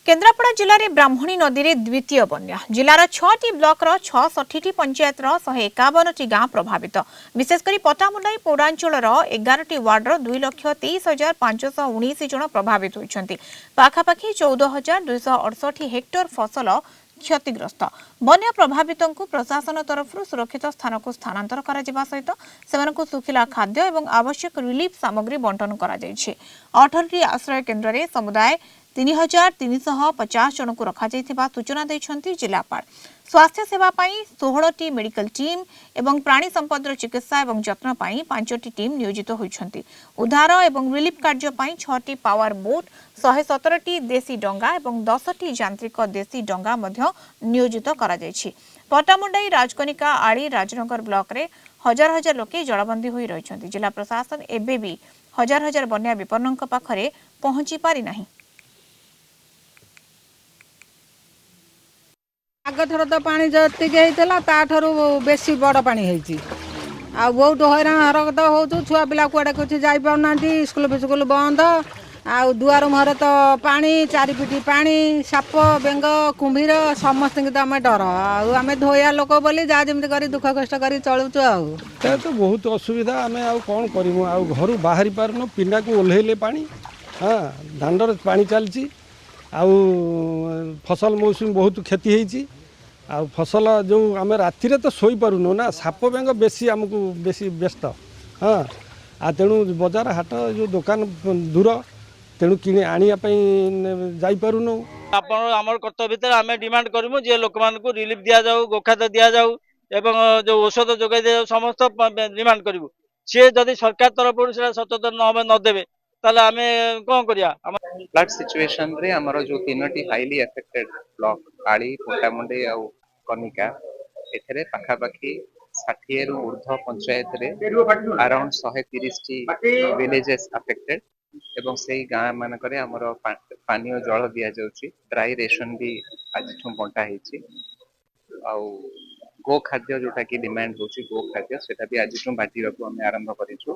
केन्द्रापड़ा जिले में ब्राह्मणी नदी में द्वितीय बन्या जिलार 6टी ब्लॉकर 660 पंचायतर 151टी गाँ प्रभावित विशेषकर पटामुंडाई पौरांचल 11टी वार्डर 2,23,519 जन प्रभावित होती पाखापाखि 14,268 हेक्टर फसल क्षतिग्रस्त बन्या प्रभावित प्रशासन तरफ सुरक्षित स्थान को स्थानांतर करा सहित सेमानकु सुखिला खाद्य और आवश्यक रिलीफ सामग्री बंटन करा 18टी आश्रय केन्द्र में समुदाय 3,350 जन को रखा सूचना देछंती जिलापाल स्वास्थ्य सेवा 16टी मेडिकल टीम एवं प्राणी संपद चिकित्सा और जत्न 5टी टीम नियोजित होइछंती उद्धार और रिलीफ कार्य 6टी पावर बोट 117टी देशी डंगा और 10टी यांत्रिक देशी डंगा मध्य नियोजित करा जायछि। पटामुंडाई राजकनिका आड़ी राजनगर ब्लॉक रे हजार हजार लोके जलबंदी होई रहिछंती। जिला प्रशासन एबे भी हजार हजार बन्या विपन्नक पाखरे पहुंची पारि नाही। आगथर तो पानी जति ताठू बेसी बड़ पानी होती आ बहुत हैरान हरकत हो छुआ पिला कुआडे कुछ जापारना स्कूल फिस्कुल बंद आ दुआर मुहर तो पानी चारिपिटी पानी साप बेंग कुंभीर समस्त तो आम डर आम धोया लोक बोली जहाँ जमी कर दुख कष्ट कर चलुचु तो बहुत असुविधा आम कौन करूँ घर बाहरी पारन पिंडा को ओह्लैले पानी हाँ दांडर पानी चलती आउ फसल मौसम बहुत क्षति होती आ फसल जो आम राति तो शोई पारुनु ना साप बेंग बेसी आमको बेसी व्यस्त हाँ आ तेणु बजार हाट जो दुकान दूर तेणु कि आनीपारुनु आमर कर्तव्य आम डिमांड करूँ जे लोक मान रिलीफ दि जाऊ गोखाद्य दि जाऊ एवं जो औषध जोगाई दि जाऊ समस्त डिमांड करूँ सी जदि सरकार तरफ सचेतन नदेवे ताले आम कौन करिया फ्लड सिचुएशन रे हमर जो तीनोटी हाईली अफेक्टेड ब्लॉक आड़ी पोटामुंडे और कनिका एथरे पाखापाखि 60 रु ऊर्ध्व पंचायत रे अराउंड 130 टी विलेजेस अफेक्टेड एवं से गाँ मानकरे हमर पानीय जल दिया जाउची ड्राई रेशन भी आज बंटा हेची आउ गो खाद्य जोटा कि डिमांड होची गो खाद्य सेटा भी आज बांटीबाकू आम आरंभ करिछु।